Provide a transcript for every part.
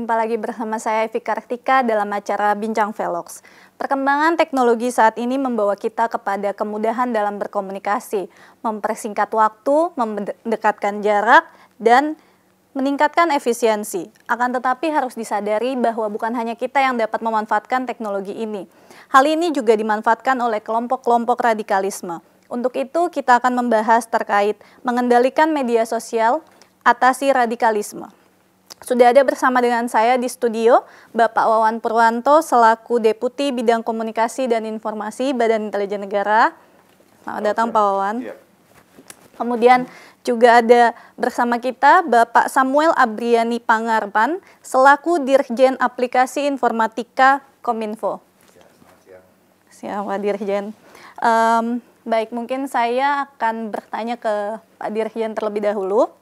Jumpa lagi bersama saya Evi Kartika dalam acara Bincang Velox. Perkembangan teknologi saat ini membawa kita kepada kemudahan dalam berkomunikasi, mempersingkat waktu, mendekatkan jarak, dan meningkatkan efisiensi. Akan tetapi harus disadari bahwa bukan hanya kita yang dapat memanfaatkan teknologi ini. Hal ini juga dimanfaatkan oleh kelompok-kelompok radikalisme. Untuk itu kita akan membahas terkait mengendalikan media sosial, atasi radikalisme. Sudah ada bersama dengan saya di studio Bapak Wawan Purwanto selaku Deputi Bidang Komunikasi dan Informasi Badan Intelijen Negara. Selamat datang Pak Wawan. Kemudian juga ada bersama kita Bapak Samuel Abriani Pangarban selaku Dirjen Aplikasi Informatika Kominfo. Siap Pak Dirjen. Baik, mungkin saya akan bertanya ke Pak Dirjen terlebih dahulu.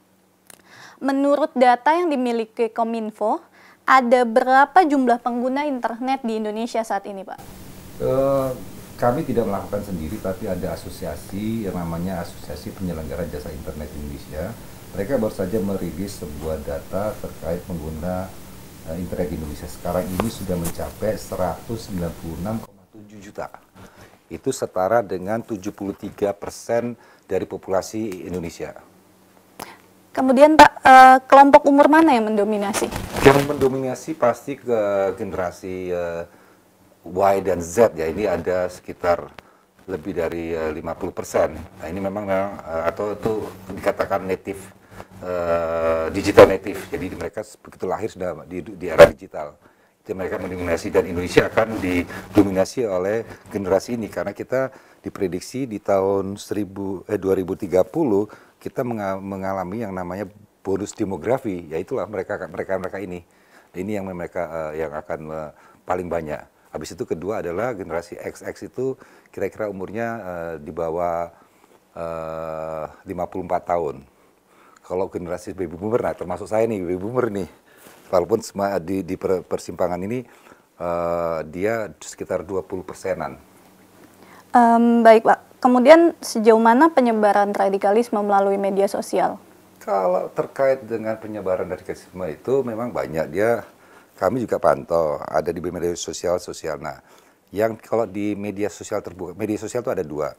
Menurut data yang dimiliki Kominfo, ada berapa jumlah pengguna internet di Indonesia saat ini, Pak? Kami tidak melakukan sendiri, tapi ada asosiasi yang namanya Asosiasi Penyelenggara Jasa Internet Indonesia. Mereka baru saja merilis sebuah data terkait pengguna internet Indonesia. Sekarang ini sudah mencapai 196,7 juta. Itu setara dengan 73% dari populasi Indonesia. Kemudian Pak, kelompok umur mana yang mendominasi? Yang mendominasi pasti ke generasi Y dan Z ya. Ini ada sekitar lebih dari 50%. Nah ini memang atau itu dikatakan native, digital native. Jadi mereka begitu lahir sudah di era digital. Itu mereka mendominasi dan Indonesia akan didominasi oleh generasi ini karena kita diprediksi di tahun 2030 kita mengalami yang namanya bonus demografi, yaitulah mereka ini. Ini yang mereka yang akan paling banyak. Habis itu kedua adalah generasi XX itu kira-kira umurnya di bawah 54 tahun. Kalau generasi baby boomer, nah termasuk saya nih baby boomer nih. Walaupun di persimpangan ini dia sekitar 20%-an. Baik Pak. Kemudian sejauh mana penyebaran radikalisme melalui media sosial? Kalau terkait dengan penyebaran radikalisme itu memang banyak. Kami juga pantau, ada di media sosial. Nah, yang kalau di media sosial terbuka, media sosial itu ada dua,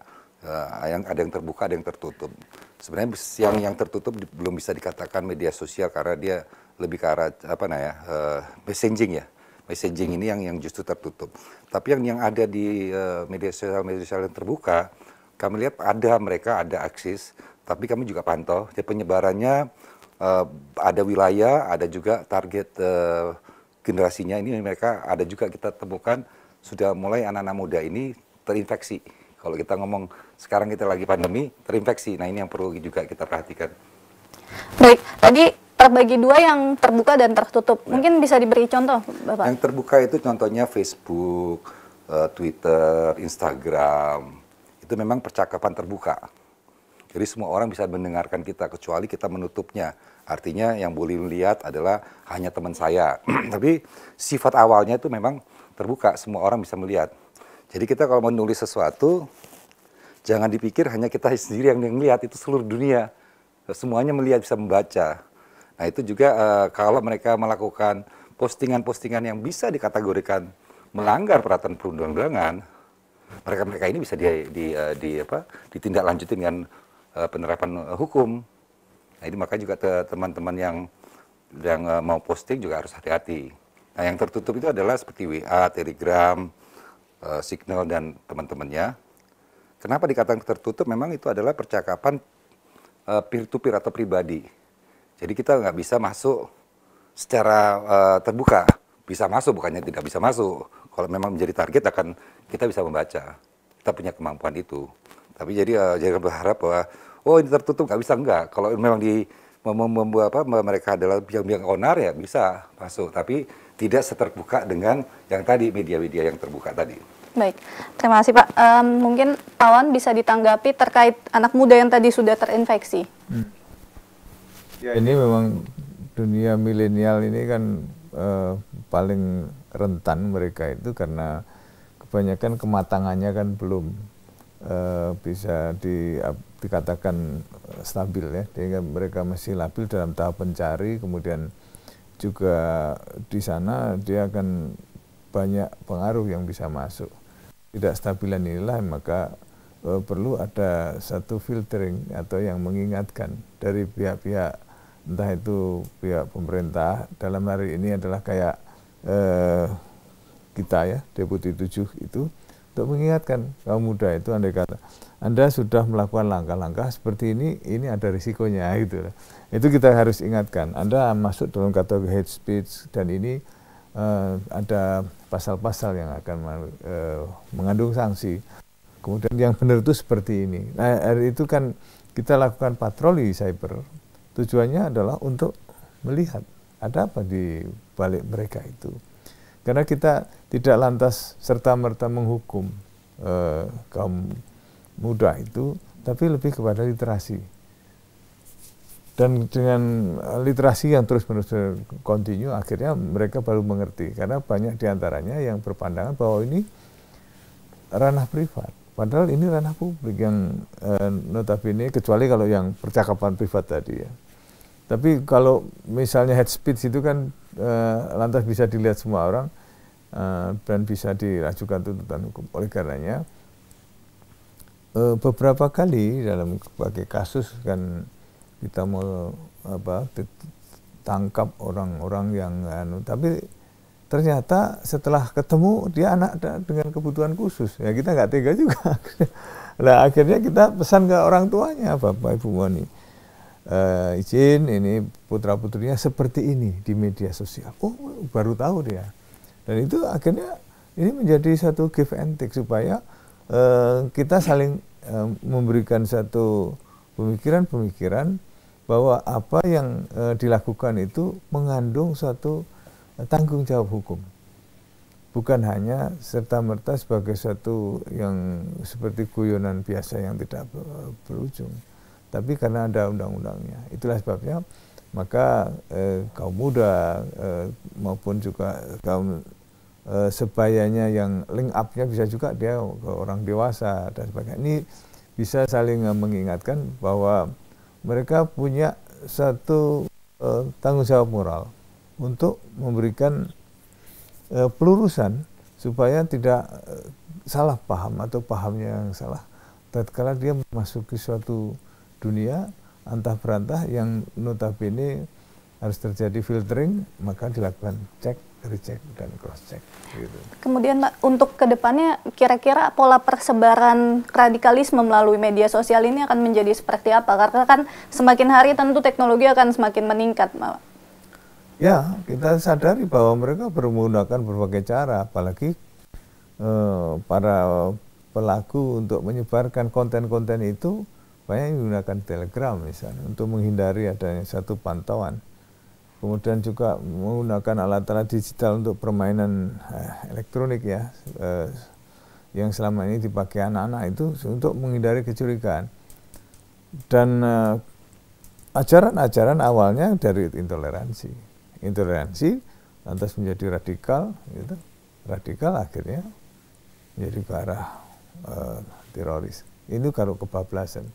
ada yang terbuka, ada yang tertutup. Sebenarnya yang tertutup belum bisa dikatakan media sosial karena dia lebih ke arah messaging ya. Messaging ini yang justru tertutup. Tapi yang ada di media sosial yang terbuka, kami lihat mereka ada akses, tapi kami juga pantau. Jadi penyebarannya ada wilayah, ada juga target generasinya ini mereka ada juga kita temukan sudah mulai anak-anak muda ini terinfeksi. Kalau kita ngomong sekarang kita lagi pandemi, terinfeksi. Nah ini yang perlu juga kita perhatikan. Baik, tadi terbagi dua yang terbuka dan tertutup. Ya. Mungkin bisa diberi contoh, Bapak? Yang terbuka itu contohnya Facebook, Twitter, Instagram. Itu memang percakapan terbuka. Jadi semua orang bisa mendengarkan kita, kecuali kita menutupnya. Artinya yang boleh melihat adalah hanya teman saya. Tapi sifat awalnya itu memang terbuka, semua orang bisa melihat. Jadi kita kalau menulis sesuatu, jangan dipikir hanya kita sendiri yang melihat, itu seluruh dunia. Semuanya melihat, bisa membaca. Nah itu juga kalau mereka melakukan postingan-postingan yang bisa dikategorikan melanggar peraturan perundang-undangan, mereka ini bisa ditindaklanjuti dengan penerapan hukum. Nah ini makanya juga teman-teman yang mau posting juga harus hati-hati. Nah yang tertutup itu adalah seperti WA, Telegram, Signal dan teman-temannya. Kenapa dikatakan tertutup? Memang itu adalah percakapan peer-to-peer atau pribadi. Jadi kita nggak bisa masuk secara terbuka. Bisa masuk, bukannya tidak bisa masuk. Kalau memang menjadi target kita bisa membaca. Kita punya kemampuan itu. Tapi jadi jangan berharap bahwa ini tertutup, nggak bisa, enggak. Kalau memang mereka adalah biang-biang onar ya bisa masuk. Tapi tidak seterbuka dengan yang tadi, media-media yang terbuka tadi. Baik, terima kasih Pak. Mungkin Pak Wan bisa ditanggapi terkait anak muda yang tadi sudah terinfeksi. Ya ini memang dunia milenial ini kan paling rentan mereka itu karena kebanyakan kematangannya kan belum bisa dikatakan stabil ya, sehingga mereka masih labil dalam tahap mencari, kemudian juga di sana dia akan banyak pengaruh yang bisa masuk. Tidak stabilan inilah maka perlu ada satu filtering atau yang mengingatkan dari pihak-pihak, entah itu pihak pemerintah, dalam hari ini adalah kayak kita ya, Deputi 7 itu, untuk mengingatkan kaum muda itu, andai kata Anda sudah melakukan langkah-langkah seperti ini ada risikonya gitu. Itu kita harus ingatkan, Anda masuk dalam kategori hate speech dan ini ada pasal-pasal yang akan mengandung sanksi. Kemudian yang benar itu seperti ini. Nah, hari itu kan kita lakukan patroli cyber. Tujuannya adalah untuk melihat ada apa di balik mereka itu. Karena kita tidak lantas serta-merta menghukum kaum muda itu, tapi lebih kepada literasi. Dan dengan literasi yang terus-menerus kontinu, akhirnya mereka baru mengerti. Karena banyak diantaranya yang berpandangan bahwa ini ranah privat. Padahal ini ranah publik yang notabene, kecuali kalau yang percakapan privat tadi ya. Tapi kalau misalnya hate speech itu kan lantas bisa dilihat semua orang dan bisa diajukan tuntutan hukum. Oleh karenanya beberapa kali dalam berbagai kasus kan kita mau tangkap orang-orang yang tapi ternyata setelah ketemu dia anak dengan kebutuhan khusus, ya kita nggak tega juga. Nah akhirnya kita pesan ke orang tuanya, Bapak Ibu Moni, izin ini putra putrinya seperti ini di media sosial. Oh baru tahu dia. Dan itu akhirnya ini menjadi satu give and take supaya kita saling memberikan satu pemikiran-pemikiran bahwa apa yang dilakukan itu mengandung suatu tanggung jawab hukum. Bukan hanya serta-merta sebagai satu yang seperti guyonan biasa yang tidak berujung. Tapi karena ada undang-undangnya. Itulah sebabnya maka kaum muda maupun juga kaum sebayanya yang link up-nya bisa juga dia ke orang dewasa dan sebagainya. Ini bisa saling mengingatkan bahwa mereka punya satu tanggung jawab moral untuk memberikan pelurusan supaya tidak salah paham atau pahamnya yang salah tatkala dia memasuki suatu dunia antah berantah yang notabene harus terjadi filtering, maka dilakukan cek, recheck dan cross check gitu. Kemudian Pak, untuk kedepannya kira-kira pola persebaran radikalisme melalui media sosial ini akan menjadi seperti apa? Karena kan semakin hari tentu teknologi akan semakin meningkat, Pak. Ya, kita sadari bahwa mereka menggunakan berbagai cara, apalagi para pelaku untuk menyebarkan konten-konten itu banyak menggunakan Telegram misalnya untuk menghindari adanya satu pantauan. Kemudian juga menggunakan alat-alat digital untuk permainan elektronik ya, yang selama ini dipakai anak-anak itu untuk menghindari kecurigaan. Dan ajaran-ajaran awalnya dari intoleransi lantas menjadi radikal, gitu. Radikal akhirnya menjadi ke arah teroris. Ini kalau kebablasan.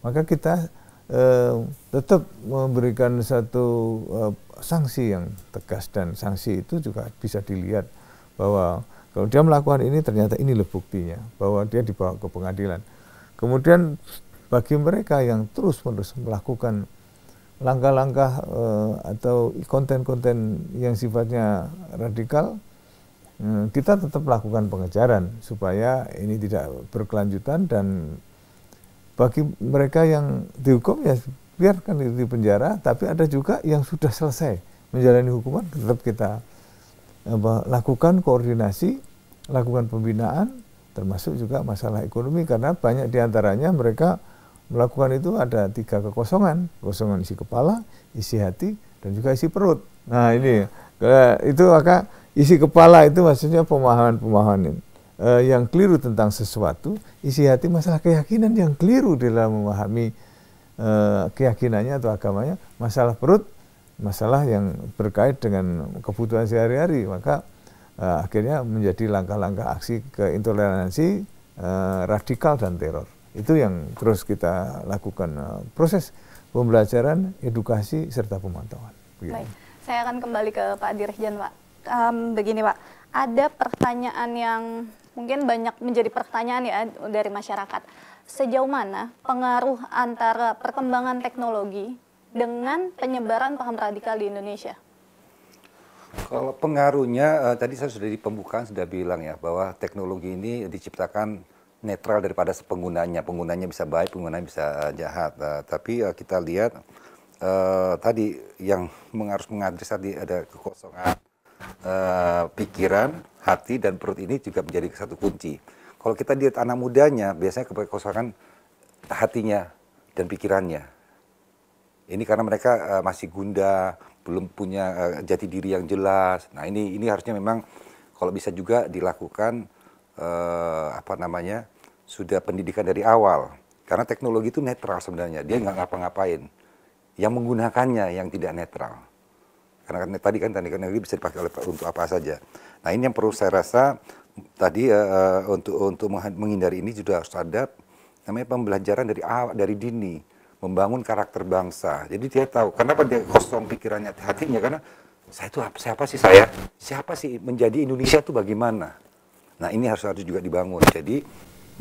Maka kita tetap memberikan satu sanksi yang tegas, dan sanksi itu juga bisa dilihat bahwa kalau dia melakukan ini ternyata inilah buktinya bahwa dia dibawa ke pengadilan. Kemudian bagi mereka yang terus-menerus melakukan langkah-langkah atau konten-konten yang sifatnya radikal, kita tetap lakukan pengejaran supaya ini tidak berkelanjutan. Dan bagi mereka yang dihukum ya biarkan di penjara, tapi ada juga yang sudah selesai menjalani hukuman, tetap kita lakukan koordinasi, lakukan pembinaan, termasuk juga masalah ekonomi, karena banyak diantaranya mereka melakukan itu ada 3 kekosongan, kekosongan isi kepala, isi hati, dan juga isi perut. Nah ini, itu maka isi kepala itu maksudnya pemahaman yang keliru tentang sesuatu, isi hati masalah keyakinan yang keliru dalam memahami keyakinannya atau agamanya, masalah perut, masalah yang berkait dengan kebutuhan sehari-hari, maka akhirnya menjadi langkah-langkah aksi keintoleransi, radikal dan teror. Itu yang terus kita lakukan, proses pembelajaran, edukasi, serta pemantauan. Baik. Saya akan kembali ke Pak Dirjen, Pak. Begini, Pak, ada pertanyaan yang mungkin banyak menjadi pertanyaan ya dari masyarakat. Sejauh mana pengaruh antara perkembangan teknologi dengan penyebaran paham radikal di Indonesia? Kalau pengaruhnya, tadi saya sudah di pembukaan sudah bilang ya, bahwa teknologi ini diciptakan netral daripada penggunanya. Penggunanya bisa baik, penggunanya bisa jahat. Tapi kita lihat tadi yang harus mengadres tadi ada kekosongan pikiran, hati, dan perut ini juga menjadi satu kunci. Kalau kita lihat anak mudanya, biasanya kekosongan hatinya dan pikirannya. Ini karena mereka masih gundah, belum punya jati diri yang jelas. Nah ini harusnya memang kalau bisa juga dilakukan sudah pendidikan dari awal. Karena teknologi itu netral sebenarnya, dia nggak ngapa-ngapain. Yang menggunakannya yang tidak netral. Karena tadi teknologi bisa dipakai untuk apa saja. Nah ini yang perlu saya rasa tadi untuk menghindari ini juga harus ada namanya pembelajaran dari dini, membangun karakter bangsa. Jadi dia tahu kenapa dia kosong pikirannya, hatinya, karena saya itu siapa sih menjadi Indonesia itu bagaimana. Nah ini harus juga dibangun. Jadi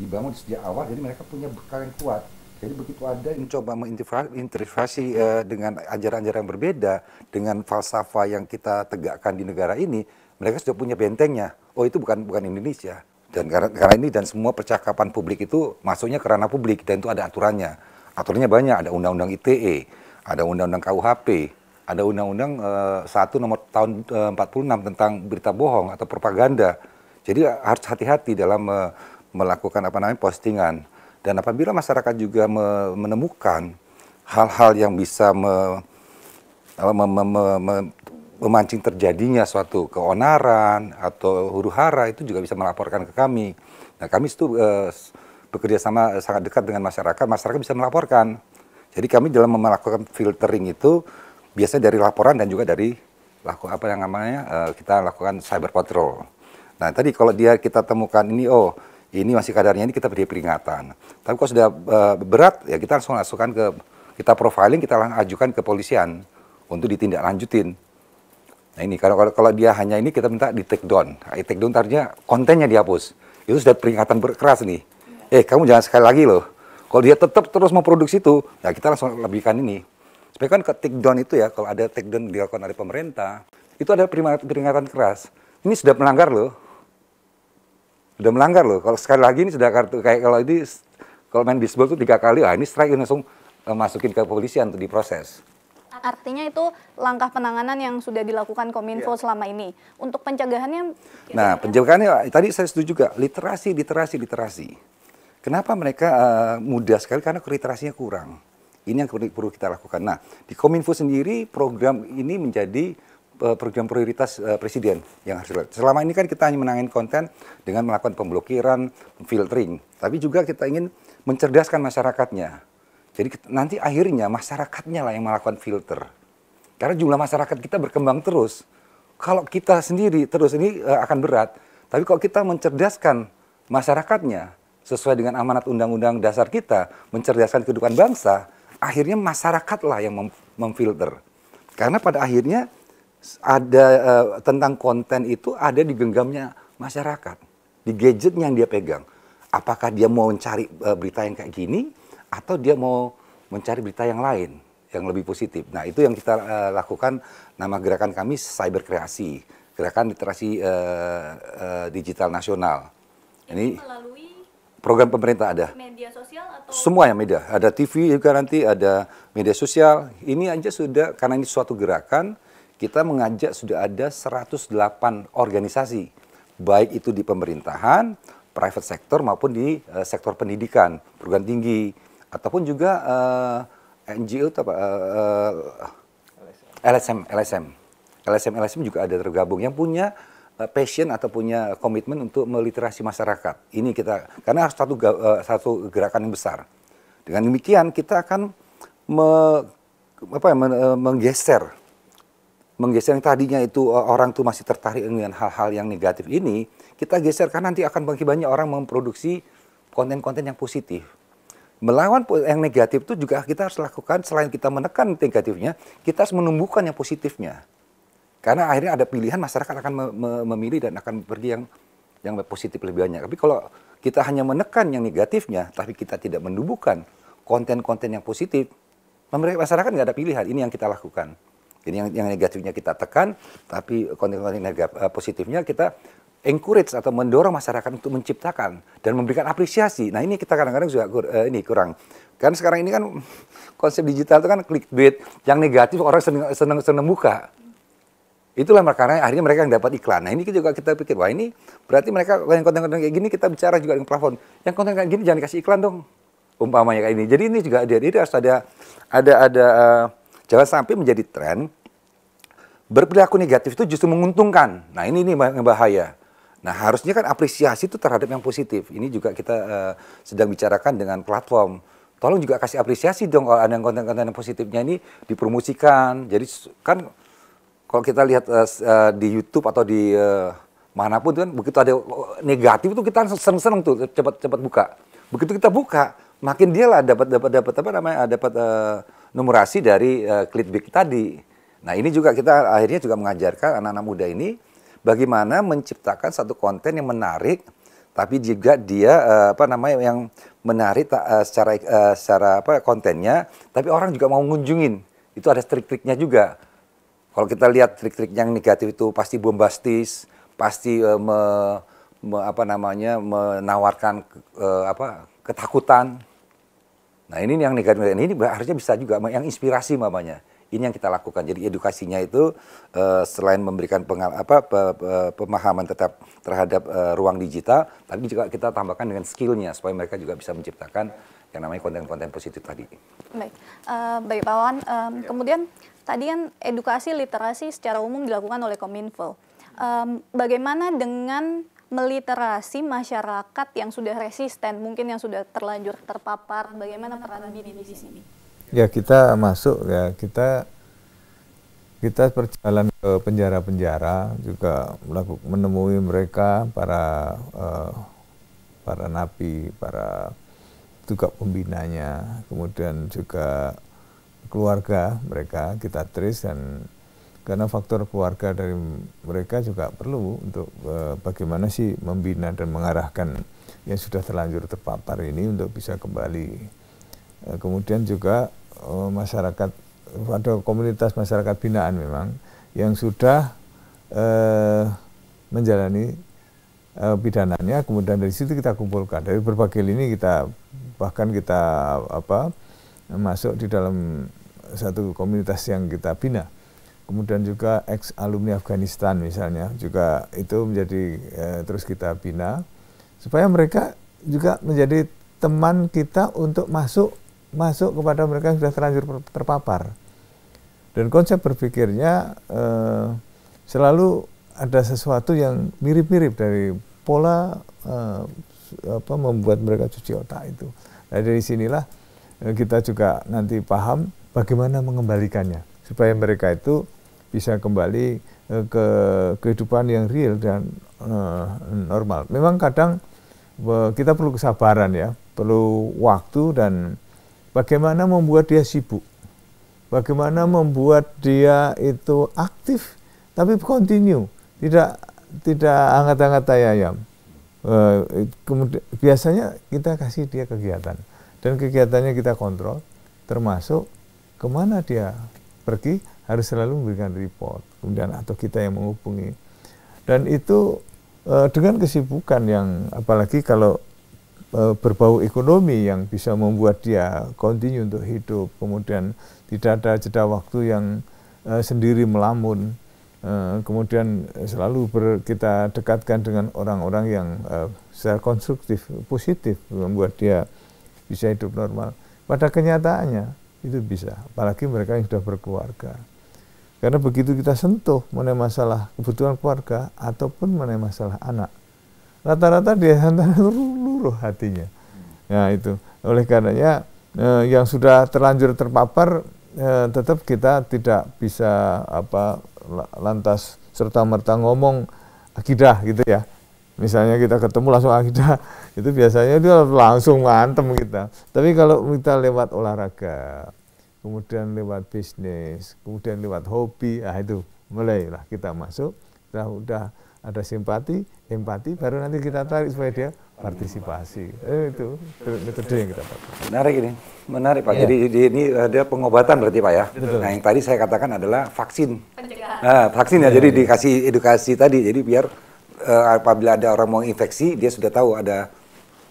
dibangun sejak awal, jadi mereka punya bekal yang kuat. Jadi begitu ada yang coba mengintervensi dengan ajaran-ajaran yang berbeda, dengan falsafah yang kita tegakkan di negara ini, mereka sudah punya bentengnya. Oh itu bukan Indonesia. Dan karena ini dan semua percakapan publik itu masuknya ke ranah publik dan itu ada aturannya. Aturannya banyak, ada undang-undang ITE, ada undang-undang KUHP, ada undang-undang 1 nomor tahun 46 tentang berita bohong atau propaganda. Jadi harus hati-hati dalam melakukan postingan. Dan apabila masyarakat juga menemukan hal-hal yang bisa memancing terjadinya suatu keonaran atau huru-hara, itu juga bisa melaporkan ke kami. Nah kami itu bekerja sama sangat dekat dengan masyarakat bisa melaporkan. Jadi kami dalam melakukan filtering itu biasanya dari laporan dan juga dari kita lakukan cyber patrol. Nah tadi kalau kita temukan ini masih kadarnya, ini kita beri peringatan. Tapi kalau sudah berat ya kita langsung kita profiling, kita ajukan ke polisian untuk ditindaklanjutin. Nah ini kalau dia hanya ini kita minta di take down. Take down artinya kontennya dihapus. Itu sudah peringatan keras nih. Kamu jangan sekali lagi loh. Kalau dia tetap terus memproduksi itu, ya kita langsung lebihkan ini. Sebenarnya kan ke take down itu ya, kalau ada take down dilakukan oleh pemerintah, itu ada peringatan keras. Ini sudah melanggar loh. Sudah melanggar loh. Kalau sekali lagi ini sudah kartu kayak kalau main bisbol itu 3 kali, ini strike langsung masukin ke kepolisian untuk diproses. Artinya itu langkah penanganan yang sudah dilakukan Kominfo selama ini. Untuk pencegahannya? Nah, pencegahannya tadi saya setuju juga, literasi. Kenapa mereka mudah sekali? Karena literasinya kurang. Ini yang perlu kita lakukan. Nah, di Kominfo sendiri program ini menjadi program prioritas presiden yang harus. Selama ini kan kita hanya menangani konten dengan melakukan pemblokiran, filtering, tapi juga kita ingin mencerdaskan masyarakatnya. Jadi nanti akhirnya masyarakatnya lah yang melakukan filter. Karena jumlah masyarakat kita berkembang terus. Kalau kita sendiri terus ini akan berat. Tapi kalau kita mencerdaskan masyarakatnya sesuai dengan amanat undang-undang dasar kita, mencerdaskan kehidupan bangsa, akhirnya masyarakatlah yang memfilter. Karena pada akhirnya ada tentang konten itu ada di genggamnya masyarakat, di gadgetnya yang dia pegang. Apakah dia mau mencari berita yang kayak gini, atau dia mau mencari berita yang lain, yang lebih positif. Nah itu yang kita lakukan, nama gerakan kami Cyber Kreasi, Gerakan Literasi Digital Nasional. Ini melalui program pemerintah ada. Media sosial atau? Semua ya media, ada TV juga nanti, ada media sosial. Ini aja sudah, karena ini suatu gerakan, kita mengajak sudah ada 108 organisasi, baik itu di pemerintahan, private sector maupun di sektor pendidikan, perguruan tinggi, ataupun juga NGO, LSM juga ada tergabung yang punya passion atau punya komitmen untuk meliterasi masyarakat. Ini kita, karena satu gerakan yang besar. Dengan demikian kita akan menggeser yang tadinya itu orang tuh masih tertarik dengan hal-hal yang negatif ini, kita geser karena nanti akan bagi banyak orang memproduksi konten-konten yang positif. Melawan yang negatif itu juga kita harus lakukan, selain kita menekan negatifnya, kita harus menumbuhkan yang positifnya. Karena akhirnya ada pilihan, masyarakat akan memilih dan akan pergi yang positif lebih banyak. Tapi kalau kita hanya menekan yang negatifnya, tapi kita tidak menumbuhkan konten-konten yang positif, masyarakat nggak ada pilihan. Ini yang kita lakukan. Ini yang negatifnya kita tekan, tapi konten-konten positifnya kita encourage atau mendorong masyarakat untuk menciptakan dan memberikan apresiasi. Nah, ini kita kadang-kadang juga kurang. Kan sekarang ini kan konsep digital itu kan clickbait, yang negatif orang seneng buka. Itulah makanya akhirnya mereka yang dapat iklan. Nah, ini juga kita pikir, wah ini berarti mereka konten-konten kayak gini, kita bicara juga dengan plafon. Yang konten kayak gini jangan kasih iklan dong, umpamanya kayak ini. Jadi ini juga harus ada jangan sampai menjadi tren berperilaku negatif itu justru menguntungkan. Nah, ini bahaya. Nah, harusnya kan apresiasi itu terhadap yang positif. Ini juga kita sedang bicarakan dengan platform. Tolong juga kasih apresiasi dong kalau ada konten-konten yang positifnya ini dipromosikan. Jadi kan kalau kita lihat di YouTube atau di manapun kan begitu ada negatif itu kita seneng-seneng tuh cepat buka. Begitu kita buka, makin dia lah dapat numerasi dari clickbait tadi. Nah, ini juga kita akhirnya juga mengajarkan anak-anak muda ini bagaimana menciptakan satu konten yang menarik, tapi juga dia yang menarik secara kontennya, tapi orang juga mau ngunjungin. Itu ada trik-triknya juga. Kalau kita lihat trik-trik yang negatif itu pasti bombastis, pasti menawarkan ketakutan. Nah, ini yang negatif, ini harusnya bisa juga yang inspirasi mamanya. Ini yang kita lakukan. Jadi edukasinya itu selain memberikan pemahaman tetap terhadap ruang digital, tapi juga kita tambahkan dengan skillnya supaya mereka juga bisa menciptakan yang namanya konten-konten positif tadi. Baik, baik Pak Wawan. Kemudian tadi kan edukasi literasi secara umum dilakukan oleh Kominfo. Bagaimana dengan meliterasi masyarakat yang sudah resisten, mungkin yang sudah terlanjur terpapar? Bagaimana peran BIN di sini? Ya, kita masuk ya, kita berjalan ke penjara-penjara juga menemui mereka, para napi, para juga pembinanya, kemudian juga keluarga mereka kita trace, dan karena faktor keluarga dari mereka juga perlu untuk bagaimana sih membina dan mengarahkan yang sudah terlanjur terpapar ini untuk bisa kembali. Kemudian juga masyarakat, ada komunitas masyarakat binaan memang yang sudah menjalani pidananya, kemudian dari situ kita kumpulkan dari berbagai lini, kita masuk di dalam satu komunitas yang kita bina. Kemudian juga ex alumni Afghanistan misalnya juga itu menjadi terus kita bina supaya mereka juga menjadi teman kita untuk masuk kepada mereka yang sudah terlanjur terpapar. Dan konsep berpikirnya selalu ada sesuatu yang mirip-mirip dari pola membuat mereka cuci otak itu. Nah, dari sinilah kita juga nanti paham bagaimana mengembalikannya supaya mereka itu bisa kembali ke kehidupan yang real dan normal. Memang kadang kita perlu kesabaran ya, perlu waktu, dan bagaimana membuat dia sibuk, bagaimana membuat dia itu aktif tapi continue, tidak angkat-angkat tai ayam. Kemudian biasanya kita kasih dia kegiatan, dan kegiatannya kita kontrol, termasuk kemana dia pergi harus selalu memberikan report, kemudian atau kita yang menghubungi. Dan itu dengan kesibukan yang apalagi kalau berbau ekonomi yang bisa membuat dia continue untuk hidup, kemudian tidak ada jeda waktu yang sendiri melamun, kemudian selalu kita dekatkan dengan orang-orang yang secara konstruktif, positif, membuat dia bisa hidup normal. Pada kenyataannya itu bisa, apalagi mereka yang sudah berkeluarga. Karena begitu kita sentuh mengenai masalah kebutuhan keluarga ataupun mengenai masalah anak, rata-rata dia luruh hatinya. Nah itu, oleh karenanya yang sudah terlanjur terpapar tetap kita tidak bisa lantas serta-merta ngomong akidah gitu ya. Misalnya kita ketemu langsung akidah, itu biasanya dia langsung ngantem kita. Tapi kalau kita lewat olahraga, kemudian lewat bisnis, kemudian lewat hobi, itu mulailah kita masuk, udah ada simpati, empati, baru nanti kita tarik supaya dia partisipasi. Itu metode yang kita pakai. Menarik ini, menarik Pak. Iya. Jadi ini ada pengobatan berarti Pak ya. Betul. Nah yang tadi saya katakan adalah vaksin. Pencegahan. Nah, vaksin ya, Iya, jadi iya. dikasih edukasi tadi. Jadi biar apabila ada orang mau infeksi, dia sudah tahu ada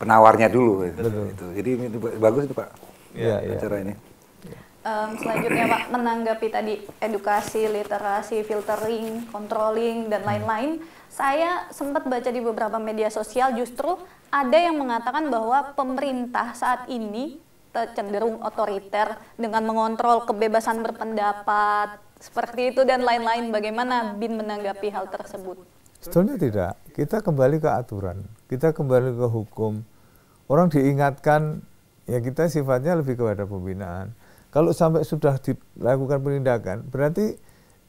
penawarnya dulu. Betul. Itu. Jadi itu bagus itu Pak. Iya, iya. Acara ini. Selanjutnya Pak, menanggapi tadi edukasi, literasi, filtering, controlling, dan lain-lain, saya sempat baca di beberapa media sosial justru ada yang mengatakan bahwa pemerintah saat ini cenderung otoriter dengan mengontrol kebebasan berpendapat, seperti itu dan lain-lain. Bagaimana BIN menanggapi hal tersebut? Sebetulnya tidak. Kita kembali ke aturan, kita kembali ke hukum. Orang diingatkan, ya kita sifatnya lebih kepada pembinaan. Kalau sampai sudah dilakukan penindakan, berarti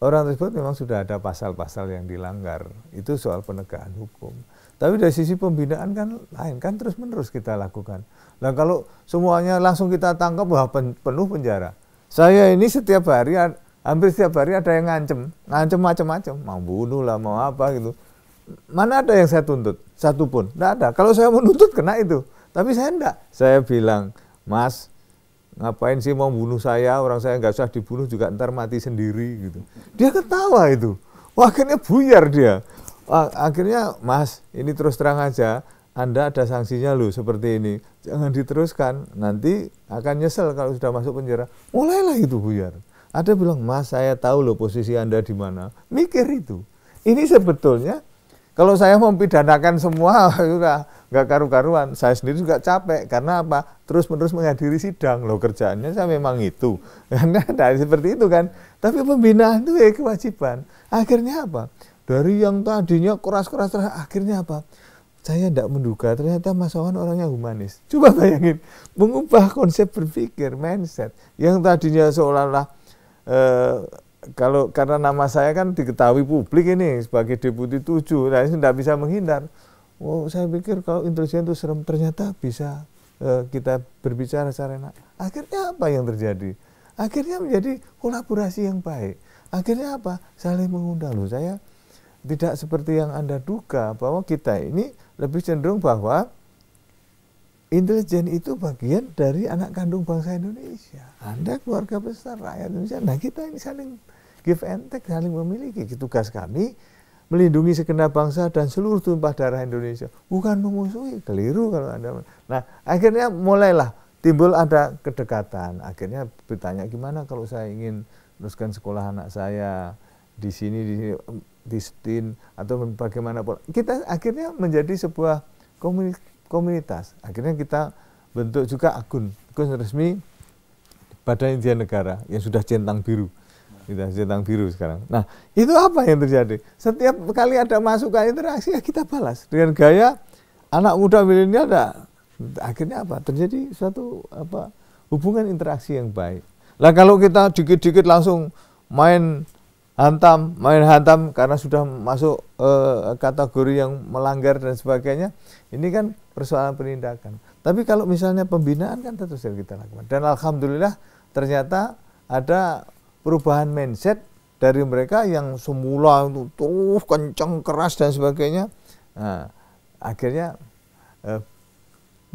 orang tersebut memang sudah ada pasal-pasal yang dilanggar. Itu soal penegakan hukum. Tapi dari sisi pembinaan kan lain, kan terus-menerus kita lakukan. Nah kalau semuanya langsung kita tangkap, wah penuh penjara. Saya ini setiap hari, hampir setiap hari ada yang ngancem macam-macam, mau bunuh lah, mau apa gitu. Mana ada yang saya tuntut? Satu pun, tidak ada. Kalau saya menuntut kena itu, tapi saya enggak. Saya bilang, Mas, ngapain sih mau bunuh saya, orang saya nggak usah dibunuh juga ntar mati sendiri gitu. Dia ketawa itu. Wah, akhirnya buyar dia. Wah, akhirnya Mas, ini terus terang aja, Anda ada sanksinya loh seperti ini. Jangan diteruskan, nanti akan nyesel kalau sudah masuk penjara. Mulailah itu buyar. Ada bilang, Mas saya tahu loh posisi Anda di mana. Mikir itu. Ini sebetulnya kalau saya mempidanakan semua, sudah nggak karu-karuan. Saya sendiri juga capek. Karena apa? Terus-menerus menghadiri sidang. Loh kerjaannya saya memang itu. Karena dari seperti itu kan. Tapi pembinaan itu ya kewajiban. Akhirnya apa? Dari yang tadinya keras-keras, akhirnya apa? Saya tidak menduga ternyata Mas Wawan orangnya humanis. Coba bayangin. Mengubah konsep berpikir, mindset. Yang tadinya seolah-olah kalau karena nama saya kan diketahui publik ini sebagai Deputi 7, nah ini tidak bisa menghindar. Oh, saya pikir kalau intelijen itu serem, ternyata bisa kita berbicara secara enak. Akhirnya apa yang terjadi? Akhirnya menjadi kolaborasi yang baik. Akhirnya apa? Saling mengundang. Loh, saya tidak seperti yang Anda duga bahwa kita ini lebih cenderung bahwa intelijen itu bagian dari anak kandung bangsa Indonesia. Anda keluarga besar rakyat Indonesia. Nah kita ini saling give and take, saling memiliki. Tugas kami melindungi segenap bangsa dan seluruh tumpah darah Indonesia. Bukan memusuhi, keliru kalau Anda. Nah akhirnya mulailah timbul ada kedekatan. Akhirnya bertanya gimana kalau saya ingin teruskan sekolah anak saya di sini, di STIN atau bagaimanapun. Kita akhirnya menjadi sebuah komunitas. Akhirnya kita bentuk juga akun resmi Badan Intelijen Negara yang sudah centang biru. Kita centang biru sekarang. Nah, itu apa yang terjadi? Setiap kali ada masukan interaksi ya kita balas dengan gaya anak muda milenial. Akhirnya apa? Terjadi suatu hubungan interaksi yang baik. Lah kalau kita dikit-dikit langsung main hantam karena sudah masuk kategori yang melanggar dan sebagainya, ini kan persoalan penindakan. Tapi kalau misalnya pembinaan kan tentu saja kita lakukan. Dan alhamdulillah ternyata ada perubahan mindset dari mereka yang semula itu terus kencang, keras dan sebagainya. Nah, akhirnya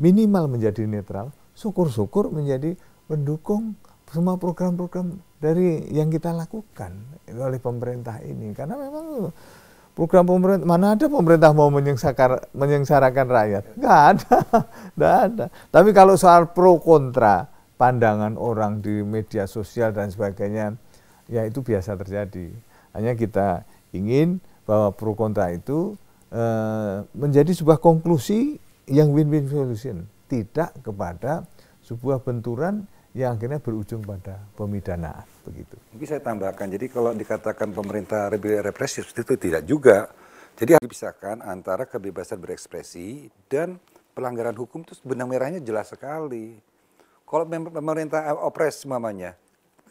minimal menjadi netral, syukur-syukur menjadi pendukung semua program-program dari yang kita lakukan oleh pemerintah ini. Karena memang program pemerintah, mana ada pemerintah mau menyengsarakan rakyat? Nggak ada. Tapi kalau soal pro kontra, pandangan orang di media sosial dan sebagainya, ya itu biasa terjadi. Hanya kita ingin bahwa pro kontra itu menjadi sebuah konklusi yang win-win solution, tidak kepada sebuah benturan yang akhirnya berujung pada pemidanaan, begitu. Mungkin saya tambahkan, jadi kalau dikatakan pemerintah represif itu tidak juga. Jadi harus dipisahkan antara kebebasan berekspresi dan pelanggaran hukum itu benang merahnya jelas sekali. Kalau pemerintah opres mamanya,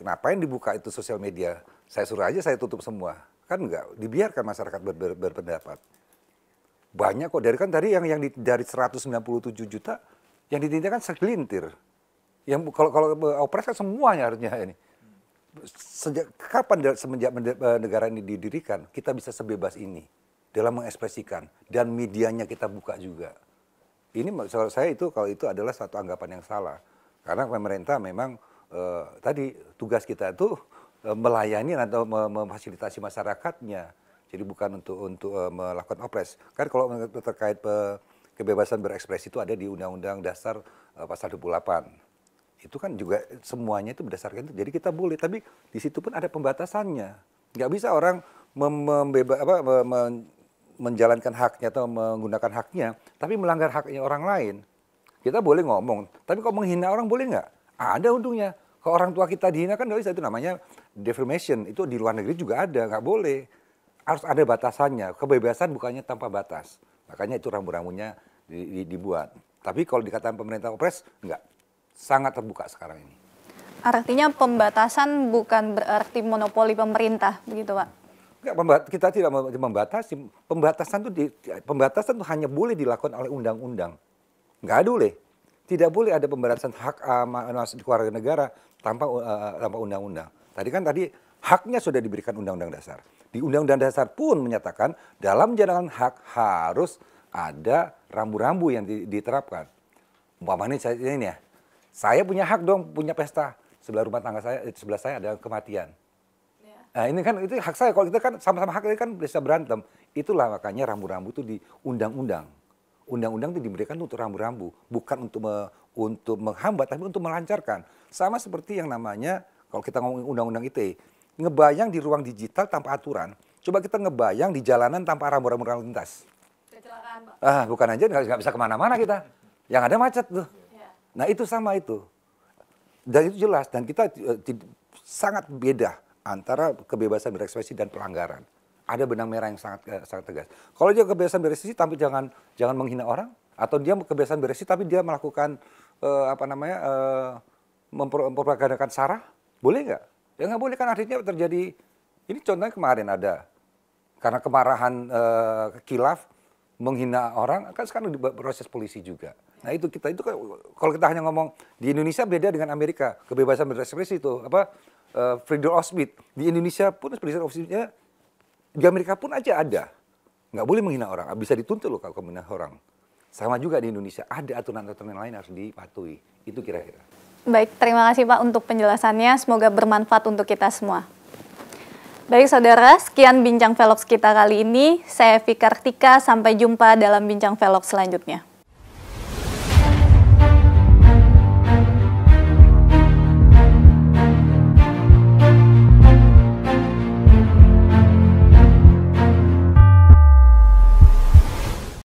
kenapa yang dibuka itu sosial media? Saya suruh aja saya tutup semua. Kan enggak, dibiarkan masyarakat berpendapat. Banyak kok, dari dari 197 juta, yang ditindak kan segelintir. Yang kalau opres kan semuanya harusnya ini. sejak kapan semenjak negara ini didirikan kita bisa sebebas ini dalam mengekspresikan dan medianya kita buka juga. Ini menurut saya itu kalau itu adalah satu anggapan yang salah. Karena pemerintah memang tadi tugas kita itu melayani atau memfasilitasi masyarakatnya. Jadi bukan untuk melakukan opres. Kan kalau terkait kebebasan berekspresi itu ada di Undang-Undang Dasar pasal 28. Itu kan juga semuanya itu berdasarkan itu. Jadi kita boleh, tapi di situ pun ada pembatasannya. Nggak bisa orang menjalankan haknya atau menggunakan haknya, tapi melanggar haknya orang lain. Kita boleh ngomong, tapi kalau menghina orang boleh nggak? Ada untungnya. Kalau orang tua kita dihina kan nggak bisa, itu namanya defamation. Itu di luar negeri juga ada, nggak boleh. Harus ada batasannya. Kebebasan bukannya tanpa batas. Makanya itu rambu-rambunya dibuat. Tapi kalau dikatakan pemerintah opres, nggak. Sangat terbuka sekarang ini. Artinya pembatasan bukan berarti monopoli pemerintah, begitu Pak? Enggak, kita tidak membatasi. Pembatasan itu hanya boleh dilakukan oleh undang-undang. Nggak boleh. Tidak boleh ada pembatasan hak warga negara tanpa undang-undang. Tadi haknya sudah diberikan Undang-Undang Dasar. Di Undang-Undang Dasar pun menyatakan dalam menjalankan hak harus ada rambu-rambu yang diterapkan. Umpamanya ini ya. Saya punya hak dong, punya pesta. Sebelah saya ada kematian. Nah ini kan itu hak saya. Kalau kita kan sama-sama hak, kan bisa berantem. Itulah makanya rambu-rambu itu di undang-undang. Undang-undang itu diberikan untuk rambu-rambu, bukan untuk menghambat, tapi untuk melancarkan. Sama seperti yang namanya kalau kita ngomong undang-undang ITE, ngebayang di ruang digital tanpa aturan. Coba kita ngebayang di jalanan tanpa rambu-rambu lalu lintas. Kecelakaan, Pak. Bukan aja nggak bisa kemana-mana kita. Yang ada macet tuh. Nah itu sama itu. Dan itu jelas. Dan kita sangat beda antara kebebasan berekspresi dan pelanggaran. Ada benang merah yang sangat tegas. Kalau dia kebebasan berekspresi tapi jangan menghina orang. Atau dia kebebasan berekspresi tapi dia melakukan mempropagandakan SARA. Boleh nggak? Ya nggak boleh kan, artinya terjadi. Ini contohnya kemarin ada. Karena kemarahan khilaf menghina orang, kan sekarang proses polisi juga. Nah itu kalau kita hanya ngomong di Indonesia beda dengan Amerika, kebebasan berekspresi itu freedom of speech. Di Indonesia pun freedom of speech-nya, di Amerika pun aja ada. Nggak boleh menghina orang, bisa dituntut loh kalau menghina orang. Sama juga di Indonesia, ada aturan-aturan lain harus dipatuhi. Itu kira-kira. Baik, terima kasih Pak untuk penjelasannya. Semoga bermanfaat untuk kita semua. Baik saudara, sekian Bincang Velox kita kali ini. Saya Vika Kartika, sampai jumpa dalam Bincang Velox selanjutnya.